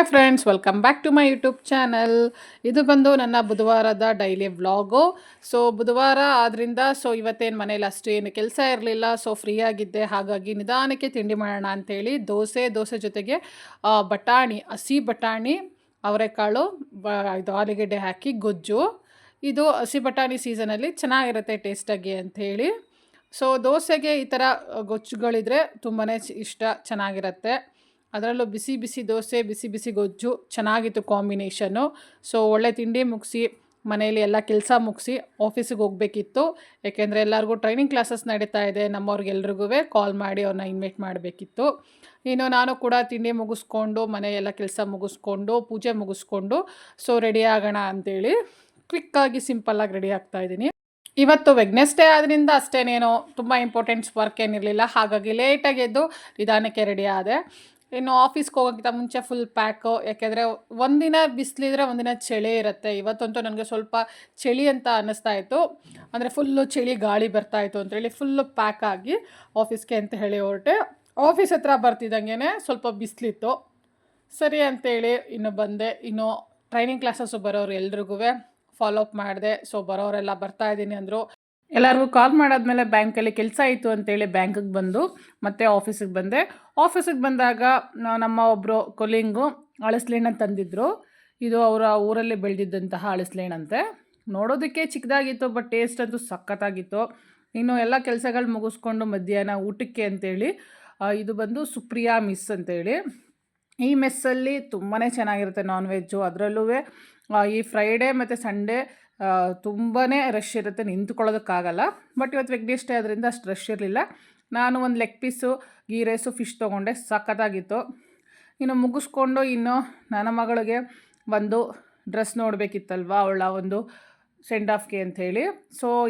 Hi friends, welcome back to my YouTube channel. ಇದು ಬಂದು ನನ್ನ ಬುಧವಾರದ ಡೈಲಿ ವ್ಲಾಗು. ಸೊ ಬುಧವಾರ ಆದ್ದರಿಂದ ಇವತ್ತೇನು ಮನೇಲಿ ಅಷ್ಟು ಏನು ಕೆಲಸ ಇರಲಿಲ್ಲ. ಫ್ರೀ ಆಗಿದ್ದೆ, ಹಾಗಾಗಿ ನಿಧಾನಕ್ಕೆ ತಿಂಡಿ ಮಾಡೋಣ ಅಂಥೇಳಿ ದೋಸೆ ಜೊತೆಗೆ ಬಟಾಣಿ, ಹಸಿ ಬಟಾಣಿ, ಅವರೆಕಾಳು, ಇದು ಆಲೂಗೆಡ್ಡೆ ಹಾಕಿ ಗೊಜ್ಜು. ಇದು ಹಸಿ ಬಟಾಣಿ ಸೀಸನಲ್ಲಿ ಚೆನ್ನಾಗಿರುತ್ತೆ ಟೇಸ್ಟಾಗಿ ಅಂಥೇಳಿ. ದೋಸೆಗೆ ಈ ಥರ ಗೊಜ್ಜುಗಳಿದ್ರೆ ತುಂಬಾ ಇಷ್ಟ, ಚೆನ್ನಾಗಿರುತ್ತೆ. ಅದರಲ್ಲೂ ಬಿಸಿ ಬಿಸಿ ದೋಸೆ, ಬಿಸಿ ಬಿಸಿ ಗೊಜ್ಜು ಚೆನ್ನಾಗಿತ್ತು ಕಾಂಬಿನೇಷನ್ನು. ಒಳ್ಳೆ ತಿಂಡಿ ಮುಗಿಸಿ ಮನೆಯಲ್ಲಿ ಎಲ್ಲ ಕೆಲಸ ಮುಗಿಸಿ ಆಫೀಸಿಗೆ ಹೋಗಬೇಕಿತ್ತು. ಏಕೆಂದರೆ ಎಲ್ಲರಿಗೂ ಟ್ರೈನಿಂಗ್ ಕ್ಲಾಸಸ್ ನಡೀತಾ ಇದೆ. ನಮ್ಮವ್ರಿಗೆಲ್ರಿಗೂ ಕಾಲ್ ಮಾಡಿ ಅವ್ರನ್ನ ಇನ್ವೈಟ್ ಮಾಡಬೇಕಿತ್ತು. ಇನ್ನು ನಾನು ಕೂಡ ತಿಂಡಿ ಮುಗಿಸ್ಕೊಂಡು, ಮನೆಯೆಲ್ಲ ಕೆಲಸ ಮುಗಿಸ್ಕೊಂಡು, ಪೂಜೆ ಮುಗಿಸ್ಕೊಂಡು ರೆಡಿ ಆಗೋಣ ಅಂಥೇಳಿ ಕ್ವಿಕ್ಕಾಗಿ ಸಿಂಪಲ್ಲಾಗಿ ರೆಡಿ ಆಗ್ತಾಯಿದ್ದೀನಿ. ಇವತ್ತು ವೆಡ್ನೆಸ್ಡೇ ಆದ್ದರಿಂದ ಅಷ್ಟೇನೇನೋ ತುಂಬ ಇಂಪಾರ್ಟೆಂಟ್ಸ್ ವರ್ಕ್ ಏನಿರಲಿಲ್ಲ, ಹಾಗಾಗಿ ಲೇಟಾಗಿ ಎದ್ದು ನಿಧಾನಕ್ಕೆ ರೆಡಿ ಆದೆ. ಇನ್ನು ಆಫೀಸ್ಗೆ ಹೋಗೋಕ್ಕಿಂತ ಮುಂಚೆ ಫುಲ್ ಪ್ಯಾಕು, ಯಾಕೆಂದರೆ ಒಂದಿನ ಬಿಸಿಲಿದ್ರೆ ಒಂದಿನ ಚಳಿ ಇರುತ್ತೆ. ಇವತ್ತಂತೂ ನನಗೆ ಸ್ವಲ್ಪ ಚಳಿ ಅಂತ ಅನ್ನಿಸ್ತಾ ಇತ್ತು, ಅಂದರೆ ಫುಲ್ಲು ಚಳಿ ಗಾಳಿ ಬರ್ತಾಯಿತ್ತು ಅಂತೇಳಿ ಫುಲ್ಲು ಪ್ಯಾಕ್ ಆಗಿ ಆಫೀಸ್ಗೆ ಅಂತ ಹೇಳಿ ಹೊರಟೆ. ಆಫೀಸ್ ಹತ್ರ ಬರ್ತಿದ್ದಂಗೆ ಸ್ವಲ್ಪ ಬಿಸಿಲಿತ್ತು. ಸರಿ ಅಂತೇಳಿ ಇನ್ನು ಬಂದೆ. ಇನ್ನು ಟ್ರೈನಿಂಗ್ ಕ್ಲಾಸಸ್ಸು ಬರೋರು ಎಲ್ರಿಗೂ ಫಾಲೋ ಅಪ್ ಮಾಡಿದೆ. ಬರೋರೆಲ್ಲ ಬರ್ತಾಯಿದ್ದೀನಿ ಅಂದರು. ಎಲ್ಲರಿಗೂ ಕಾಲ್ ಮಾಡಾದ್ಮೇಲೆ ಬ್ಯಾಂಕಲ್ಲಿ ಕೆಲಸ ಇತ್ತು ಅಂತೇಳಿ ಬ್ಯಾಂಕಿಗೆ ಬಂದು ಮತ್ತೆ ಆಫೀಸಿಗೆ ಬಂದೆ. ಆಫೀಸಿಗೆ ಬಂದಾಗ ನಮ್ಮ ಒಬ್ಬರು ಕೊಲಿಂಗು ಅಳಸ್ಲೇಣ ತಂದಿದ್ದರು. ಇದು ಅವರ ಊರಲ್ಲಿ ಬೆಳೆದಿದ್ದಂತಹ ಅಳಸ್ಲೇಣಂತೆ. ನೋಡೋದಕ್ಕೆ ಚಿಕ್ಕದಾಗಿತ್ತು, ಬಟ್ ಟೇಸ್ಟ್ ಅಂತೂ ಸಖತ್ತಾಗಿತ್ತು. ಇನ್ನು ಎಲ್ಲ ಕೆಲಸಗಳು ಮುಗಿಸ್ಕೊಂಡು ಮಧ್ಯಾಹ್ನ ಊಟಕ್ಕೆ ಅಂತೇಳಿ ಇದು ಬಂದು ಸುಪ್ರಿಯಾ ಮಿಸ್ ಅಂತೇಳಿ. ಈ ಮೆಸ್ಸಲ್ಲಿ ತುಂಬಾ ಚೆನ್ನಾಗಿರುತ್ತೆ ನಾನ್ ವೆಜ್ಜು. ಅದರಲ್ಲೂ ಈ ಫ್ರೈಡೇ ಮತ್ತು ಸಂಡೇ ತುಂಬಾ ರಶ್ ಇರುತ್ತೆ, ನಿಂತ್ಕೊಳ್ಳೋದಕ್ಕಾಗಲ್ಲ. ಬಟ್ ಇವತ್ತು ವೆಡ್ನೆಸ್ಡೇ ಅದರಿಂದ ಅಷ್ಟು ರಶ್ ಇರಲಿಲ್ಲ. ನಾನು ಒಂದು leg piece, ghee rice, fish ತೊಗೊಂಡೆ, ಸಖತ್ತಾಗಿತ್ತು. ಇನ್ನು ಮುಗಿಸ್ಕೊಂಡು ಇನ್ನು ನನ್ನ ಮಗಳಿಗೆ ಒಂದು ಡ್ರೆಸ್ ನೋಡಬೇಕಿತ್ತಲ್ವ, ಅವಳ ಒಂದು ಸೆಂಡ್ ಆಫ್ಗೆ ಅಂಥೇಳಿ.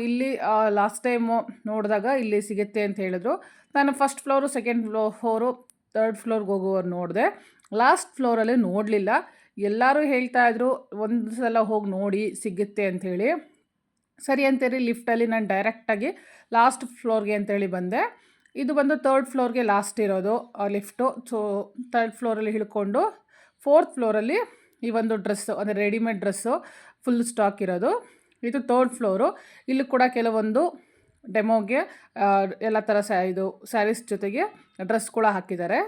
ಇಲ್ಲಿ ಲಾಸ್ಟ್ ಟೈಮು ನೋಡಿದಾಗ ಇಲ್ಲಿ ಸಿಗುತ್ತೆ ಅಂತ ಹೇಳಿದ್ರು. ನಾನು first floor, second floor, third ಫ್ಲೋರ್ಗೆ ಹೋಗುವವ್ರು ನೋಡಿದೆ. ಲಾಸ್ಟ್ ಫ್ಲೋರಲ್ಲಿ ನೋಡಲಿಲ್ಲ. ಎಲ್ಲರೂ ಹೇಳ್ತಾಯಿದ್ರು ಒಂದು ಸಲ ಹೋಗಿ ನೋಡಿ ಸಿಗುತ್ತೆ ಅಂಥೇಳಿ. ಸರಿ ಅಂತೇಳಿ ಲಿಫ್ಟಲ್ಲಿ ನಾನು ಡೈರೆಕ್ಟಾಗಿ ಲಾಸ್ಟ್ ಫ್ಲೋರ್ಗೆ ಅಂತೇಳಿ ಬಂದೆ. ಇದು ಬಂದು ಥರ್ಡ್ ಫ್ಲೋರ್ಗೆ ಲಾಸ್ಟ್ ಇರೋದು ಲಿಫ್ಟು. ಥರ್ಡ್ ಫ್ಲೋರಲ್ಲಿ ಇಳ್ಕೊಂಡು ಫೋರ್ತ್ ಫ್ಲೋರಲ್ಲಿ ಈ ಒಂದು ಡ್ರೆಸ್ಸು, ಅಂದರೆ ರೆಡಿಮೇಡ್ ಡ್ರೆಸ್ಸು ಫುಲ್ ಸ್ಟಾಕ್ ಇರೋದು. ಇದು ಥರ್ಡ್ ಫ್ಲೋರು. ಇಲ್ಲಿ ಕೂಡ ಕೆಲವೊಂದು ಡೆಮೋಗೆ ಎಲ್ಲ ಥರ ಇದು ಸ್ಯಾರೀಸ್ ಜೊತೆಗೆ ಡ್ರೆಸ್ ಕೂಡ ಹಾಕಿದ್ದಾರೆ.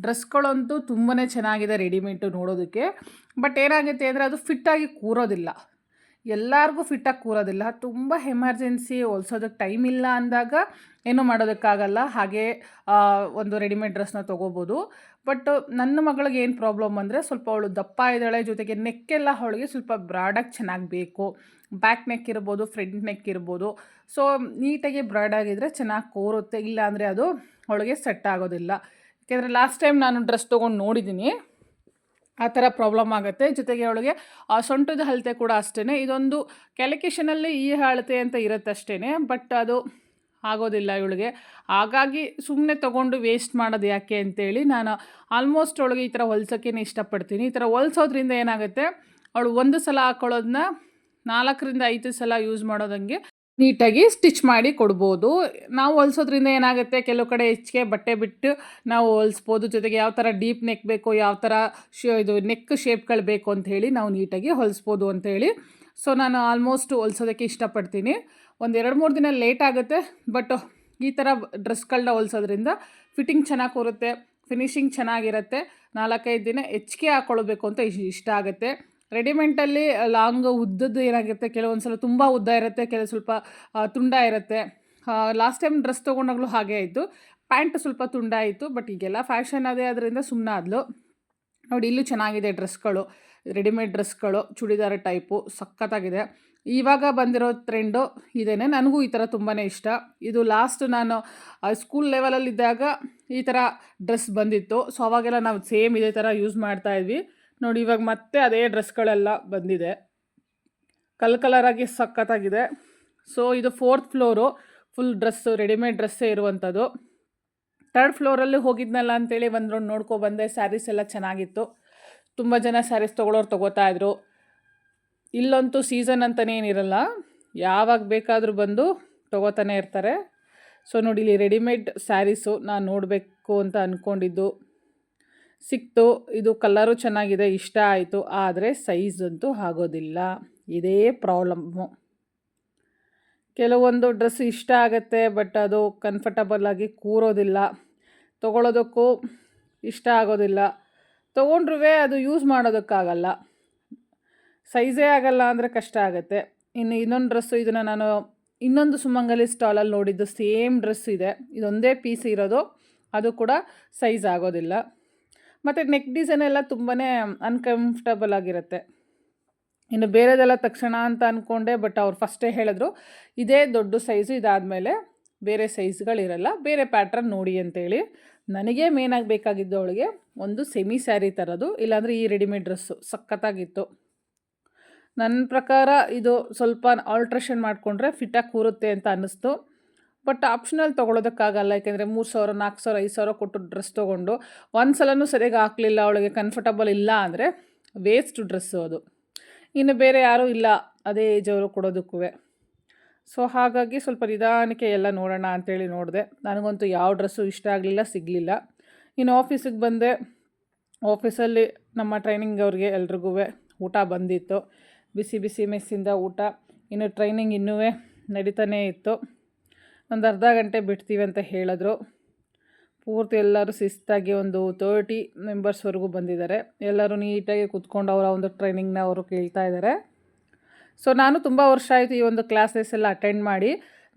ಡ್ರೆಸ್ಗಳಂತೂ ತುಂಬಾ ಚೆನ್ನಾಗಿದೆ ರೆಡಿಮೇಡು ನೋಡೋದಕ್ಕೆ. ಬಟ್ ಏನಾಗುತ್ತೆ ಅಂದರೆ ಅದು ಫಿಟ್ಟಾಗಿ ಕೂರೋದಿಲ್ಲ, ಎಲ್ಲರಿಗೂ ಫಿಟ್ಟಾಗಿ ಕೂರೋದಿಲ್ಲ. ತುಂಬ ಎಮರ್ಜೆನ್ಸಿ, ಹೊಲ್ಸೋದಕ್ಕೆ ಟೈಮ್ ಇಲ್ಲ ಅಂದಾಗ ಏನೂ ಮಾಡೋದಕ್ಕಾಗಲ್ಲ, ಹಾಗೆ ಒಂದು ರೆಡಿಮೇಡ್ ಡ್ರೆಸ್ನ ತೊಗೋಬೋದು. ಬಟ್ ನನ್ನ ಮಗಳಿಗೆ ಏನು ಪ್ರಾಬ್ಲಮ್ ಅಂದರೆ ಸ್ವಲ್ಪ ಅವಳು ದಪ್ಪ ಇದ್ದಾಳೆ, ಜೊತೆಗೆ ನೆಕ್ಕೆಲ್ಲ ಅವಳಿಗೆ ಸ್ವಲ್ಪ ಬ್ರಾಡಾಗಿ ಚೆನ್ನಾಗಿ ಬೇಕು. ಬ್ಯಾಕ್ ನೆಕ್ ಇರ್ಬೋದು, ಫ್ರಂಟ್ ನೆಕ್ ಇರ್ಬೋದು. ನೀಟಾಗಿ ಬ್ರಾಡಾಗಿದ್ದರೆ ಚೆನ್ನಾಗಿ ಕೂರುತ್ತೆ, ಇಲ್ಲ ಅಂದರೆ ಅದು ಅವಳಿಗೆ ಸೆಟ್ ಆಗೋದಿಲ್ಲ. ಯಾಕೆಂದರೆ ಲಾಸ್ಟ್ ಟೈಮ್ ನಾನು ಡ್ರೆಸ್ ತೊಗೊಂಡು ನೋಡಿದ್ದೀನಿ, ಆ ಥರ ಪ್ರಾಬ್ಲಮ್ ಆಗುತ್ತೆ. ಜೊತೆಗೆ ಅವಳಿಗೆ ಸೊಂಟದ ಅಳತೆ ಕೂಡ ಅಷ್ಟೇ, ಇದೊಂದು ಕ್ಯಾಲ್ಕುಲೇಷನಲ್ಲಿ ಈ ಅಳತೆ ಅಂತ ಇರುತ್ತೆ ಅಷ್ಟೇ, ಬಟ್ ಅದು ಆಗೋದಿಲ್ಲ ಇವಳಿಗೆ. ಹಾಗಾಗಿ ಸುಮ್ಮನೆ ತೊಗೊಂಡು ವೇಸ್ಟ್ ಮಾಡೋದು ಯಾಕೆ ಅಂತೇಳಿ ನಾನು ಆಲ್ಮೋಸ್ಟ್ ಅವಳಿಗೆ ಈ ಥರ ಹೊಲ್ಸೋಕ್ಕೇ ಇಷ್ಟಪಡ್ತೀನಿ. ಈ ಥರ ಹೊಲ್ಸೋದ್ರಿಂದ ಏನಾಗುತ್ತೆ, ಅವಳು ಒಂದು ಸಲ ಹಾಕ್ಕೊಳ್ಳೋದನ್ನ 4ರಿಂದ 5 ಸಲ ಯೂಸ್ ಮಾಡೋದಂಗೆ ನೀಟಾಗಿ ಸ್ಟಿಚ್ ಮಾಡಿ ಕೊಡ್ಬೋದು. ನಾವು ಹೊಲ್ಸೋದ್ರಿಂದ ಏನಾಗುತ್ತೆ, ಕೆಲವು ಕಡೆ ಹೆಚ್ಚಿಗೆ ಬಟ್ಟೆ ಬಿಟ್ಟು ನಾವು ಹೊಲಿಸ್ಬೋದು. ಜೊತೆಗೆ ಯಾವ ಥರ ಡೀಪ್ ನೆಕ್ ಬೇಕು, ಯಾವ ಥರ ಇದು ನೆಕ್ ಶೇಪ್ಗಳು ಬೇಕು ಅಂಥೇಳಿ ನಾವು ನೀಟಾಗಿ ಹೊಲಿಸ್ಬೋದು ಅಂಥೇಳಿ. ನಾನು ಆಲ್ಮೋಸ್ಟ್ ಹೊಲ್ಸೋದಕ್ಕೆ ಇಷ್ಟಪಡ್ತೀನಿ. ಒಂದು 2-3 ದಿನ ಲೇಟ್ ಆಗುತ್ತೆ, ಬಟ್ ಈ ಥರ ಡ್ರೆಸ್ಗಳನ್ನ ಹೊಲ್ಸೋದ್ರಿಂದ ಫಿಟ್ಟಿಂಗ್ ಚೆನ್ನಾಗಿ ಕೂರುತ್ತೆ, ಫಿನಿಶಿಂಗ್ ಚೆನ್ನಾಗಿರುತ್ತೆ. 4-5 ದಿನ ಹೆಚ್ಚಿಗೆ ಹಾಕ್ಕೊಳ್ಬೇಕು ಅಂತ ಇಷ್ಟ ಆಗುತ್ತೆ. ರೆಡಿಮೇಡಲ್ಲಿ ಲಾಂಗ್ ಉದ್ದದ್ದು ಏನಾಗಿರುತ್ತೆ, ಕೆಲವೊಂದು ಸಲ ತುಂಬ ಉದ್ದ ಇರುತ್ತೆ, ಕೆಲವು ಸ್ವಲ್ಪ ತುಂಡ ಇರುತ್ತೆ. ಲಾಸ್ಟ್ ಟೈಮ್ ಡ್ರೆಸ್ ತೊಗೊಂಡಾಗಲೂ ಹಾಗೆ ಆಯಿತು, ಪ್ಯಾಂಟ್ ಸ್ವಲ್ಪ ತುಂಡ ಆಯಿತು. ಬಟ್ ಈಗೆಲ್ಲ ಫ್ಯಾಷನ್ ಅದೇ, ಅದರಿಂದ ಸುಮ್ಮನೆ ಆದಳು. ನೋಡಿ ಇಲ್ಲೂ ಚೆನ್ನಾಗಿದೆ ಡ್ರೆಸ್ಗಳು, ರೆಡಿಮೇಡ್ ಡ್ರೆಸ್ಗಳು, ಚೂಡಿದಾರ ಟೈಪು ಸಖತ್ತಾಗಿದೆ. ಇವಾಗ ಬಂದಿರೋ ಟ್ರೆಂಡು ಇದೇನೆ. ನನಗೂ ಈ ಥರ ತುಂಬಾ ಇಷ್ಟ. ಇದು ಲಾಸ್ಟ್ ನಾನು ಸ್ಕೂಲ್ ಲೆವೆಲಲ್ಲಿದ್ದಾಗ ಈ ಥರ ಡ್ರೆಸ್ ಬಂದಿತ್ತು. ಅವಾಗೆಲ್ಲ ನಾವು ಸೇಮ್ ಇದೇ ಥರ ಯೂಸ್ ಮಾಡ್ತಾಯಿದ್ವಿ. ನೋಡಿ ಇವಾಗ ಮತ್ತೆ ಅದೇ ಡ್ರೆಸ್ಗಳೆಲ್ಲ ಬಂದಿದೆ, ಕಲರಾಗಿ ಸಖತ್ತಾಗಿದೆ. ಇದು 4th floor, full dress, readymade ಡ್ರೆಸ್ಸೇ ಇರುವಂಥದ್ದು. 3rd ಫ್ಲೋರಲ್ಲಿ ಹೋಗಿದ್ನಲ್ಲ ಅಂತೇಳಿ ಒಂದು ರೌಂಡ್ ನೋಡ್ಕೊಬಂದೆ. ಸ್ಯಾರೀಸ್ ಎಲ್ಲ ಚೆನ್ನಾಗಿತ್ತು, ತುಂಬ ಜನ ಸ್ಯಾರೀಸ್ ತೊಗೊಳ್ತಾಯಿದ್ರು. ಇಲ್ಲಂತೂ ಸೀಸನ್ ಅಂತಲೇ ಏನಿರಲ್ಲ, ಯಾವಾಗ ಬೇಕಾದರೂ ಬಂದು ತೊಗೋತಾನೆ ಇರ್ತಾರೆ. ನೋಡಿ ಇಲ್ಲಿ ರೆಡಿಮೇಡ್ ಸ್ಯಾರೀಸು ನಾನು ನೋಡಬೇಕು ಅಂತ ಅಂದ್ಕೊಂಡಿದ್ದು. ಸಿಕ್ತು. ಇದು ಕಲರು ಚೆನ್ನಾಗಿದೆ, ಇಷ್ಟ ಆಯಿತು. ಆದರೆ ಸೈಜ್ ಅಂತೂ ಆಗೋದಿಲ್ಲ. ಇದೇ ಪ್ರಾಬ್ಲಮ್ಮು. ಕೆಲವೊಂದು ಡ್ರೆಸ್ ಇಷ್ಟ ಆಗುತ್ತೆ, ಬಟ್ ಅದು ಕಂಫರ್ಟಬಲಾಗಿ ಕೂರೋದಿಲ್ಲ, ತೊಗೊಳೋದಕ್ಕೂ ಇಷ್ಟ ಆಗೋದಿಲ್ಲ. ತೊಗೊಂಡ್ರೂ ಅದು ಯೂಸ್ ಮಾಡೋದಕ್ಕಾಗಲ್ಲ. ಸೈಜೇ ಆಗಲ್ಲ ಅಂದರೆ ಕಷ್ಟ ಆಗುತ್ತೆ. ಇನ್ನು ಇನ್ನೊಂದು ಡ್ರೆಸ್ಸು, ಇದನ್ನು ನಾನು ಇನ್ನೊಂದು ಸುಮಂಗಲಿ ಸ್ಟಾಲಲ್ಲಿ ನೋಡಿದ್ದು ಸೇಮ್ ಡ್ರೆಸ್ ಇದೆ. ಇದೊಂದೇ ಪೀಸ್ ಇರೋದು, ಅದು ಕೂಡ ಸೈಜ್ ಆಗೋದಿಲ್ಲ. ಮತ್ತು ನೆಕ್ ಡಿಸೈನ್ ಎಲ್ಲ ತುಂಬಾ ಅನ್ಕಂಫರ್ಟಬಲ್ ಆಗಿರುತ್ತೆ. ಇನ್ನು ಬೇರೆದೆಲ್ಲ ತಕ್ಷಣ ಅಂತ ಅಂದ್ಕೊಂಡೆ, ಬಟ್ ಅವ್ರು ಫಸ್ಟೇ ಹೇಳಿದ್ರು ಇದೇ ದೊಡ್ಡ ಸೈಜು, ಇದಾದಮೇಲೆ ಬೇರೆ ಸೈಜ್ಗಳಿರಲ್ಲ, ಬೇರೆ ಪ್ಯಾಟ್ರನ್ ನೋಡಿ ಅಂತೇಳಿ. ನನಗೆ ಮೇನಾಗಿ ಬೇಕಾಗಿದ್ದು ಅವಳಿಗೆ ಒಂದು ಸೆಮಿ ಸ್ಯಾರಿ ಥರದ್ದು, ಇಲ್ಲಾಂದರೆ ಈ ರೆಡಿಮೇಡ್ ಡ್ರೆಸ್ಸು ಸಖತ್ತಾಗಿತ್ತು. ನನ್ನ ಪ್ರಕಾರ ಇದು ಸ್ವಲ್ಪ ಆಲ್ಟ್ರೇಷನ್ ಮಾಡಿಕೊಂಡ್ರೆ ಫಿಟ್ಟಾಗಿ ಕೂರುತ್ತೆ ಅಂತ ಅನ್ನಿಸ್ತು. ಬಟ್ ಆಪ್ಷನಲ್ ತೊಗೊಳೋದಕ್ಕಾಗಲ್ಲ, ಯಾಕೆಂದರೆ 3,000, 4,000, 5,000 ಕೊಟ್ಟು ಡ್ರೆಸ್ ತೊಗೊಂಡು ಒಂದು ಸಲನೂ ಸರಿಯಾಗಿ ಹಾಕಲಿಲ್ಲ, ಅವಳಿಗೆ ಕಂಫರ್ಟಬಲ್ ಇಲ್ಲ ಅಂದರೆ ವೇಸ್ಟ್ ಡ್ರೆಸ್ಸು ಅದು. ಇನ್ನು ಬೇರೆ ಯಾರೂ ಇಲ್ಲ ಅದೇ ಏಜ್ ಅವರು ಕೊಡೋದಕ್ಕೂ. ಸೊ ಹಾಗಾಗಿ ಸ್ವಲ್ಪ ನಿಧಾನಕ್ಕೆ ಎಲ್ಲ ನೋಡೋಣ ಅಂಥೇಳಿ ನೋಡಿದೆ. ನನಗಂತೂ ಯಾವ ಡ್ರೆಸ್ಸು ಇಷ್ಟ ಆಗಲಿಲ್ಲ, ಸಿಗಲಿಲ್ಲ. ಇನ್ನು ಆಫೀಸಿಗೆ ಬಂದೆ. ಆಫೀಸಲ್ಲಿ ನಮ್ಮ ಟ್ರೈನಿಂಗ್ ಅವ್ರಿಗೆ ಎಲ್ರಿಗೂ ಊಟ ಬಂದಿತ್ತು, ಬಿಸಿ ಬಿಸಿ ಮೆಸ್ಸಿಂದ ಊಟ. ಇನ್ನು ಟ್ರೈನಿಂಗ್ ಇನ್ನೂ ನಡೀತಾನೇ ಇತ್ತು. ಒಂದು ಅರ್ಧ ಗಂಟೆ ಬಿಡ್ತೀವಿ ಅಂತ ಹೇಳಿದ್ರು. ಪೂರ್ತಿ ಎಲ್ಲರೂ ಶಿಸ್ತಾಗಿ ಒಂದು 30 ಮೆಂಬರ್ಸ್ವರೆಗೂ ಬಂದಿದ್ದಾರೆ. ಎಲ್ಲರೂ ನೀಟಾಗಿ ಕೂತ್ಕೊಂಡು ಅವರ ಒಂದು ಟ್ರೈನಿಂಗ್ನ ಅವರು ಕೇಳ್ತಾ ಇದ್ದಾರೆ. ಸೊ ನಾನು ತುಂಬ ವರ್ಷ ಆಯಿತು ಈ ಒಂದು ಕ್ಲಾಸಸ್ ಎಲ್ಲ ಅಟೆಂಡ್ ಮಾಡಿ.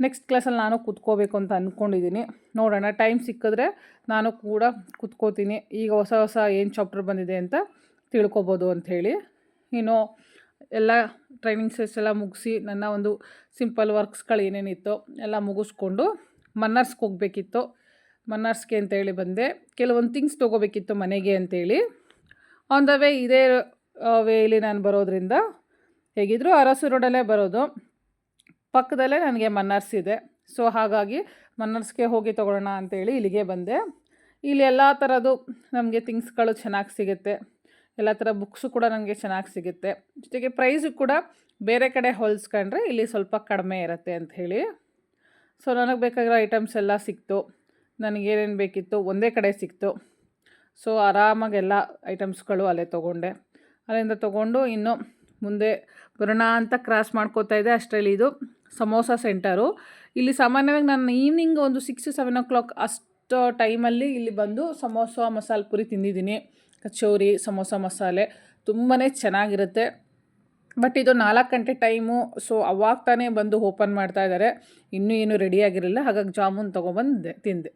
ನೆಕ್ಸ್ಟ್ ಕ್ಲಾಸಲ್ಲಿ ನಾನು ಕೂತ್ಕೋಬೇಕು ಅಂತ ಅಂದ್ಕೊಂಡಿದ್ದೀನಿ. ನೋಡೋಣ, ಟೈಮ್ ಸಿಕ್ಕಿದ್ರೆ ನಾನು ಕೂಡ ಕೂತ್ಕೋತೀನಿ. ಈಗ ಹೊಸ ಹೊಸ ಏನು ಚಾಪ್ಟರ್ ಬಂದಿದೆ ಅಂತ ತಿಳ್ಕೊಬೋದು ಅಂಥೇಳಿ. ಇನ್ನು ಎಲ್ಲ ಟ್ರೈನಿಂಗ್ ಸೆಸ್ ಎಲ್ಲ ಮುಗಿಸಿ ನನ್ನ ಒಂದು ಸಿಂಪಲ್ ವರ್ಕ್ಸ್ಗಳು ಏನೇನಿತ್ತು ಎಲ್ಲ ಮುಗಿಸ್ಕೊಂಡು ಮನ್ನರ್ಸ್ಗೆ ಹೋಗಬೇಕಿತ್ತು. ಮನ್ನರ್ಸ್ಗೆ ಅಂತೇಳಿ ಬಂದೆ. ಕೆಲವೊಂದು ಥಿಂಗ್ಸ್ ತೊಗೋಬೇಕಿತ್ತು ಮನೆಗೆ ಅಂತೇಳಿ. ಆನ್ ದ ವೇ ಇದೇ ವೇಲಿ ನಾನು ಬರೋದ್ರಿಂದ, ಹೇಗಿದ್ದರೂ ಅರಸು ರೋಡಲ್ಲೇ ಬರೋದು, ಪಕ್ಕದಲ್ಲೇ ನನಗೆ ಮನ್ನರ್ಸ್ ಇದೆ. ಸೊ ಹಾಗಾಗಿ ಮನ್ನರ್ಸ್ಗೆ ಹೋಗಿ ತೊಗೊಳ್ಳೋಣ ಅಂತೇಳಿ ಇಲ್ಲಿಗೆ ಬಂದೆ. ಇಲ್ಲಿ ಎಲ್ಲ ಥರದ್ದು ನಮಗೆ ಥಿಂಗ್ಸ್ಗಳು ಚೆನ್ನಾಗಿ ಸಿಗುತ್ತೆ. ಎಲ್ಲ ಥರ ಬುಕ್ಸು ಕೂಡ ನನಗೆ ಚೆನ್ನಾಗಿ ಸಿಗುತ್ತೆ. ಜೊತೆಗೆ ಪ್ರೈಸು ಕೂಡ ಬೇರೆ ಕಡೆ ಹೋಲಿಸ್ಕೊಂಡ್ರೆ ಇಲ್ಲಿ ಸ್ವಲ್ಪ ಕಡಿಮೆ ಇರುತ್ತೆ ಅಂಥೇಳಿ. ಸೊ ನನಗೆ ಬೇಕಾಗಿರೋ ಐಟಮ್ಸ್ ಎಲ್ಲ ಸಿಕ್ತು. ನನಗೇನೇನು ಬೇಕಿತ್ತು ಒಂದೇ ಕಡೆ ಸಿಕ್ತು. ಸೊ ಆರಾಮಾಗಿ ಎಲ್ಲ ಐಟಮ್ಸ್ಗಳು ಅಲ್ಲೇ ತೊಗೊಂಡೆ. ಅಲ್ಲಿಂದ ತೊಗೊಂಡು ಇನ್ನು ಮುಂದೆ ಬರೋಣ ಅಂತ ಕ್ರಾಸ್ ಮಾಡ್ಕೋತಾ ಇದ್ದೆ. ಅಷ್ಟರಲ್ಲಿ ಇದು ಸಮೋಸ ಸೆಂಟರು. ಇಲ್ಲಿ ಸಾಮಾನ್ಯವಾಗಿ ನಾನು ಈವ್ನಿಂಗ್ ಒಂದು 6-7 o'clock ಅಷ್ಟು ಟೈಮಲ್ಲಿ ಇಲ್ಲಿ ಬಂದು ಸಮೋಸ ಮಸಾಲೆ ಪುರಿ ತಿಂದಿದ್ದೀನಿ. ಕಚೋರಿ, ಸಮೋಸ ಮಸಾಲೆ ತುಂಬಾ ಚೆನ್ನಾಗಿರುತ್ತೆ. ಬಟ್ ಇದು 4 ಗಂಟೆ ಟೈಮು. ಸೊ ಅವಾಗ ತಾನೇ ಬಂದು ಓಪನ್ ಮಾಡ್ತಾ ಇದ್ದಾರೆ. ಇನ್ನೂ ಏನು ರೆಡಿಯಾಗಿರಲಿಲ್ಲ. ಹಾಗಾಗಿ ಜಾಮೂನ್ ತೊಗೊಬಂದೆ ತಿಂದೆ.